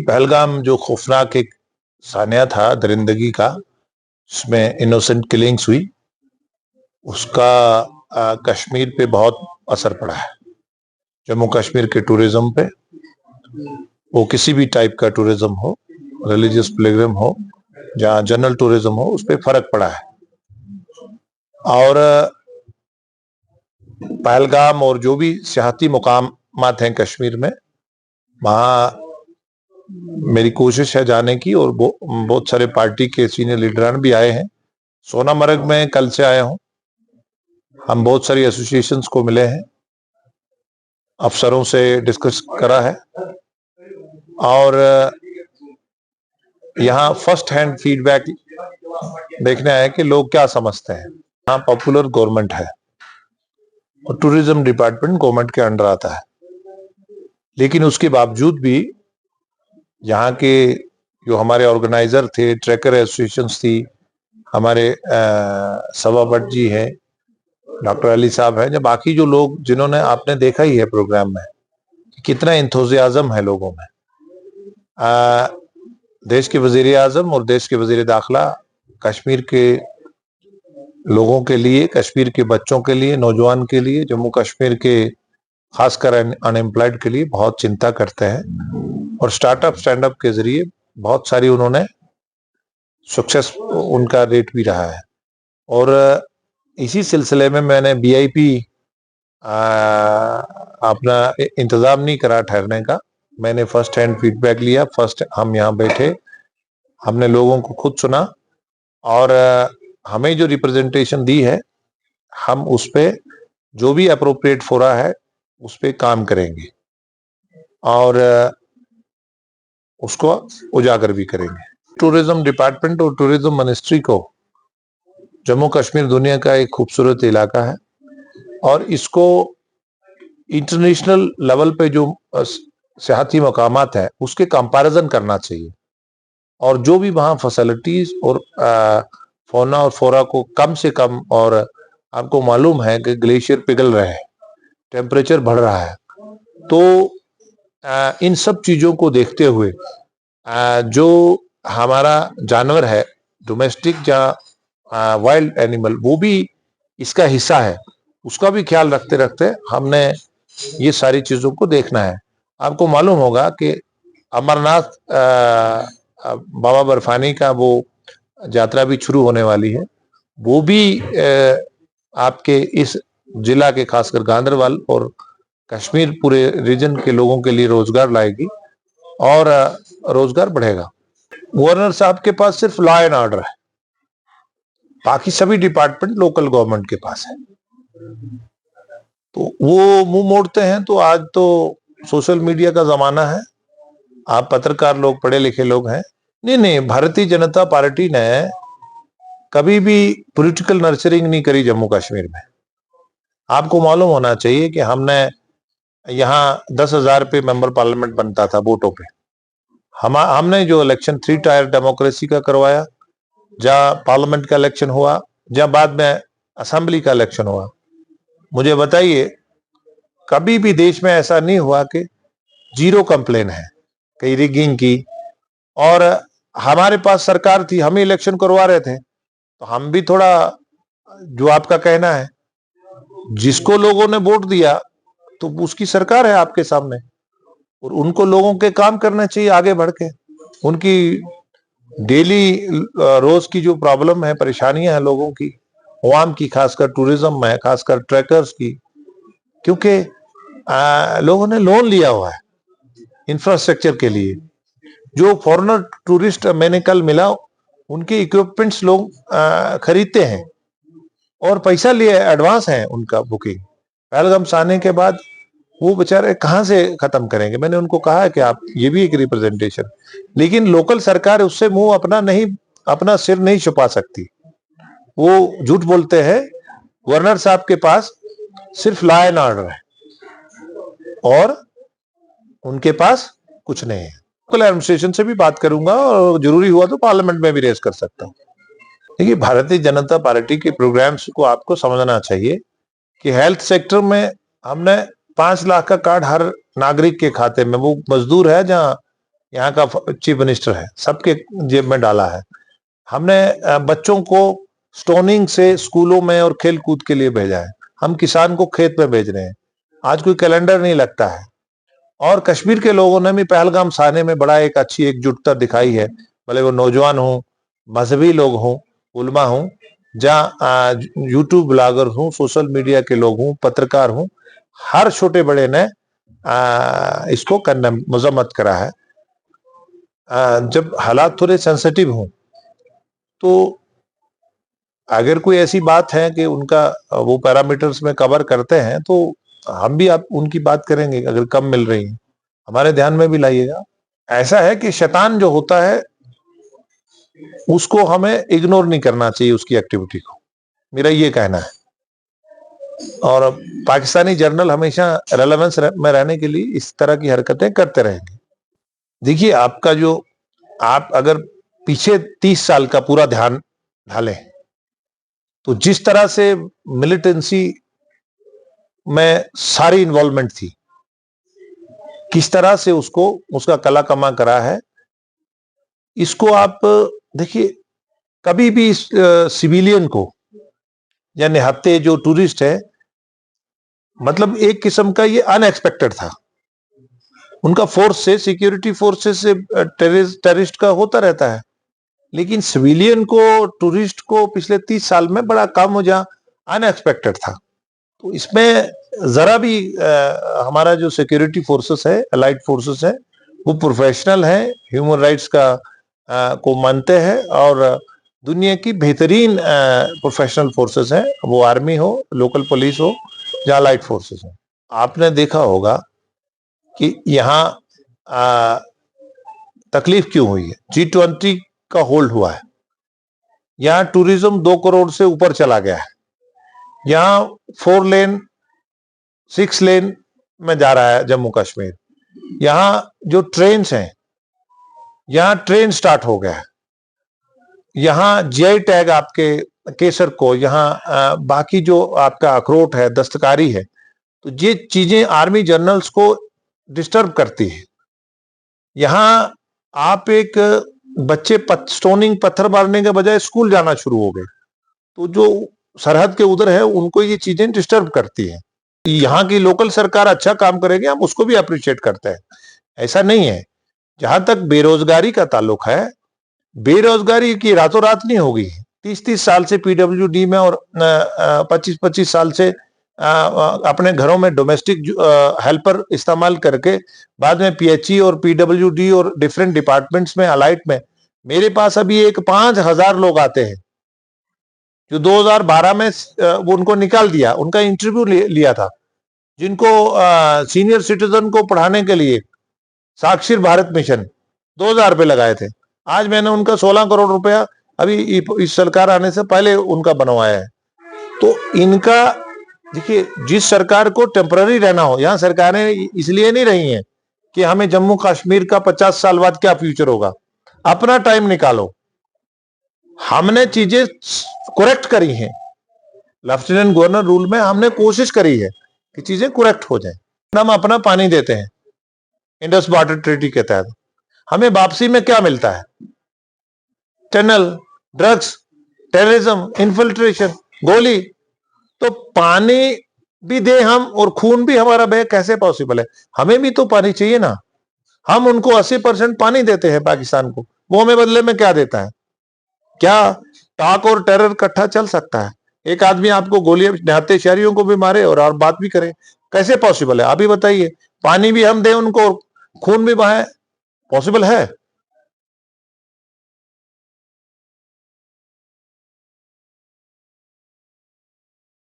पहलगाम जो खौफनाक एक सानिया था दरिंदगी का, उसमें इनोसेंट किलिंग्स हुई, उसका कश्मीर पे बहुत असर पड़ा है। जम्मू कश्मीर के टूरिज्म पे, वो किसी भी टाइप का टूरिज्म हो, रिलीजियस पिलग्रिम हो, जहाँ जनरल टूरिज्म हो, उस पर फर्क पड़ा है। और पहलगाम और जो भी सियाहती मुकामात हैं कश्मीर में, वहाँ मेरी कोशिश है जाने की, और बहुत सारे पार्टी के सीनियर लीडरान भी आए हैं। सोनामर्ग में कल से आया हूँ। हम बहुत सारी एसोसिएशंस को मिले हैं, अफसरों से डिस्कस करा है, और यहाँ फर्स्ट हैंड फीडबैक देखने आए कि लोग क्या समझते हैं। यहाँ पॉपुलर गवर्नमेंट है और टूरिज्म डिपार्टमेंट गवर्नमेंट के अंडर आता है, लेकिन उसके बावजूद भी यहाँ के जो हमारे ऑर्गेनाइजर थे, ट्रैकर एसोसिएशंस थी, हमारे सभा भट्ट जी हैं, डॉक्टर अली साहब हैं, जो बाकी जो लोग जिन्होंने, आपने देखा ही है प्रोग्राम में कितना इंथुजियाज्म है लोगों में। देश के वजीर आजम और देश के वजीर दाखिला कश्मीर के लोगों के लिए, कश्मीर के बच्चों के लिए, नौजवान के लिए, जम्मू कश्मीर के खासकर अनएम्प्लॉयड के लिए बहुत चिंता करते हैं, और स्टार्टअप स्टैंड अप के जरिए बहुत सारी उन्होंने सक्सेस उनका रेट भी रहा है। और इसी सिलसिले में मैंने वीआईपी अपना इंतजाम नहीं करा ठहरने का। मैंने फर्स्ट हैंड फीडबैक लिया। फर्स्ट हम यहाँ बैठे, हमने लोगों को खुद सुना, और हमें जो रिप्रेजेंटेशन दी है, हम उस पे जो भी अप्रोप्रिएट फोरा है उस पे काम करेंगे, और उसको उजागर भी करेंगे। टूरिज्म डिपार्टमेंट और टूरिज्म मिनिस्ट्री को, जम्मू कश्मीर दुनिया का एक खूबसूरत इलाका है, और इसको इंटरनेशनल लेवल पे जो सियाहती मकामात है उसके कंपैरिजन करना चाहिए, और जो भी वहाँ फैसिलिटीज और फौना और फोरा को कम से कम, और आपको मालूम है कि ग्लेशियर पिघल रहे हैं, टेम्परेचर बढ़ रहा है, तो इन सब चीज़ों को देखते हुए जो हमारा जानवर है, डोमेस्टिक या वाइल्ड एनिमल, वो भी इसका हिस्सा है, उसका भी ख्याल रखते रखते हमने ये सारी चीज़ों को देखना है। आपको मालूम होगा कि अमरनाथ बाबा बर्फानी का वो यात्रा भी शुरू होने वाली है, वो भी आपके इस जिला के, खासकर गांधरबल और कश्मीर पूरे रीजन के लोगों के लिए रोजगार लाएगी, और रोजगार बढ़ेगा। गवर्नर साहब के पास सिर्फ लॉ एंड ऑर्डर है, बाकी सभी डिपार्टमेंट लोकल गवर्नमेंट के पास है, तो वो मुंह मोड़ते हैं। तो आज तो सोशल मीडिया का जमाना है, आप पत्रकार लोग, पढ़े लिखे लोग हैं। नहीं, भारतीय जनता पार्टी ने कभी भी पॉलिटिकल नर्चरिंग नहीं करी जम्मू कश्मीर में। आपको मालूम होना चाहिए कि हमने यहाँ 10,000 पे मेंबर पार्लियामेंट बनता था वोटों पे। हमने जो इलेक्शन 3 टायर डेमोक्रेसी का करवाया, जहाँ पार्लियामेंट का इलेक्शन हुआ, जहाँ बाद में असेंबली का इलेक्शन हुआ, मुझे बताइए कभी भी देश में ऐसा नहीं हुआ कि जीरो कंप्लेन है कहीं रिगिंग की। और हमारे पास सरकार थी, हम ही इलेक्शन करवा रहे थे, तो हम भी थोड़ा, जो आपका कहना है, जिसको लोगों ने वोट दिया तो उसकी सरकार है आपके सामने, और उनको लोगों के काम करने चाहिए आगे बढ़ के। उनकी डेली रोज की जो प्रॉब्लम है, परेशानियां हैं लोगों की, अवाम की, खासकर टूरिज्म में, खासकर ट्रैकर्स की, क्योंकि लोगों ने लोन लिया हुआ है इंफ्रास्ट्रक्चर के लिए। जो फॉरेनर टूरिस्ट मैंने कल मिला, उनके इक्विपमेंट्स लोग खरीदते हैं और पैसा लिए एडवांस है उनका बुकिंग। पहलगाम से आने के बाद वो बेचारे कहाँ से खत्म करेंगे। मैंने उनको कहा है कि आप, ये भी एक रिप्रेजेंटेशन, लेकिन लोकल सरकार उससे मुंह अपना सिर नहीं छुपा सकती। वो झूठ बोलते हैं। गवर्नर साहब के पास सिर्फ लॉ एंड ऑर्डर है, और उनके पास कुछ नहीं है। लोकल एडमिनिस्ट्रेशन से भी बात करूंगा, और जरूरी हुआ तो पार्लियामेंट में भी रेज कर सकता हूँ। देखिए, भारतीय जनता पार्टी के प्रोग्राम्स को आपको समझना चाहिए कि हेल्थ सेक्टर में हमने 5 लाख का कार्ड हर नागरिक के खाते में, वो मजदूर है जहाँ यहाँ का चीफ मिनिस्टर है, सबके जेब में डाला है। हमने बच्चों को स्टोनिंग से स्कूलों में और खेल कूद के लिए भेजा है। हम किसान को खेत में भेज रहे हैं। आज कोई कैलेंडर नहीं लगता है। और कश्मीर के लोगों ने भी पहलगाम साने में बड़ा एक अच्छी एकजुटता दिखाई है, भले वो नौजवान हों, मजहबी लोग हों, उलमा हों, जहाँ यूट्यूब ब्लॉगर हों, सोशल मीडिया के लोग हों, पत्रकार हों, हर छोटे बड़े ने इसको कंडेम मजम्मत करा है। जब हालात थोड़े सेंसिटिव हों तो अगर कोई ऐसी बात है कि उनका वो पैरामीटर्स में कवर करते हैं तो हम भी आप उनकी बात करेंगे। अगर कम मिल रही है हमारे ध्यान में भी लाइएगा। ऐसा है कि शैतान जो होता है उसको हमें इग्नोर नहीं करना चाहिए, उसकी एक्टिविटी को, मेरा ये कहना है। और पाकिस्तानी जर्नल हमेशा रेलेवेंस में रहने के लिए इस तरह की हरकतें करते रहेंगे। देखिए, आपका जो आप अगर पीछे 30 साल का पूरा ध्यान ढालें तो जिस तरह से मिलिटेंसी में सारी इन्वॉल्वमेंट थी, किस तरह से उसको उसका कला कमा करा है, इसको आप देखिए। कभी भी सिविलियन को या निहत्थे जो टूरिस्ट है, मतलब एक किस्म का ये अनएक्सपेक्टेड था। उनका फोर्स से, सिक्योरिटी फोर्सेस से टेररिस्ट का होता रहता है, लेकिन सिविलियन को, टूरिस्ट को पिछले 30 साल में बड़ा कम हो जा अनएक्सपेक्टेड था। तो इसमें जरा भी हमारा जो सिक्योरिटी फोर्सेस है, अलाइड फोर्सेस है, वो प्रोफेशनल है, ह्यूमन राइट्स का को मानते हैं और दुनिया की बेहतरीन प्रोफेशनल फोर्सेस हैं, वो आर्मी हो, लोकल पुलिस हो या अलाइड फोर्सेस हो। आपने देखा होगा कि यहाँ तकलीफ क्यों हुई है। G20 का होल्ड हुआ है, यहाँ टूरिज्म 2 करोड़ से ऊपर चला गया है, यहाँ 4 लेन 6 लेन में जा रहा है जम्मू कश्मीर। यहाँ जो ट्रेन हैं, यहाँ ट्रेन स्टार्ट हो गया है, यहाँ GI टैग आपके केसर को, यहाँ बाकी जो आपका अखरोट है, दस्तकारी है, तो ये चीजें आर्मी जनरल्स को डिस्टर्ब करती है। यहाँ आप एक बच्चे स्टोनिंग पत्थर मारने के बजाय स्कूल जाना शुरू हो गए, तो जो सरहद के उधर है उनको ये चीजें डिस्टर्ब करती है। यहाँ की लोकल सरकार अच्छा काम करेगी, हम उसको भी अप्रिशिएट करते हैं, ऐसा नहीं है। जहां तक बेरोजगारी का ताल्लुक है, बेरोजगारी की रातों रात नहीं होगी। 30-30 साल से PWD में और 25-25 साल से अपने घरों में डोमेस्टिक हेल्पर इस्तेमाल करके बाद में PHE और PWD और डिफरेंट डिपार्टमेंट्स में, अलाइट में, मेरे पास अभी एक 5,000 लोग आते हैं जो 2012 में वो उनको निकाल दिया, उनका इंटरव्यू लिया था, जिनको सीनियर सिटीजन को पढ़ाने के लिए साक्षर भारत मिशन 2000 रुपए लगाए थे। आज मैंने उनका 16 करोड़ रुपया अभी इस सरकार आने से पहले उनका बनवाया है। तो इनका देखिए, जिस सरकार को टेम्पररी रहना हो, यहाँ सरकारें इसलिए नहीं रही हैं कि हमें जम्मू कश्मीर का 50 साल बाद क्या फ्यूचर होगा। अपना टाइम निकालो। हमने चीजें करेक्ट करी हैं, लेफ्टिनेंट गवर्नर रूल में हमने कोशिश करी है कि चीजें करेक्ट हो जाए। हम अपना पानी देते हैं इंडस वाटर ट्रीटी के तहत, हमें वापसी में क्या मिलता है? टनल, ड्रग्स, टेररिज्म, इन्फिल्ट्रेशन, गोली। तो पानी भी दे हम और खून भी हमारा बहे, कैसे पॉसिबल है? हमें भी तो पानी चाहिए ना। हम उनको 80% पानी देते हैं पाकिस्तान को, वो हमें बदले में क्या देता है? क्या टाक और टेरर इकट्ठा चल सकता है? एक आदमी आपको गोलियां, निहत्थे शहरियों को भी मारे और बात भी करे, कैसे पॉसिबल है? आप ही बताइए। पानी भी हम दें उनको, खून भी बहाए, पॉसिबल है?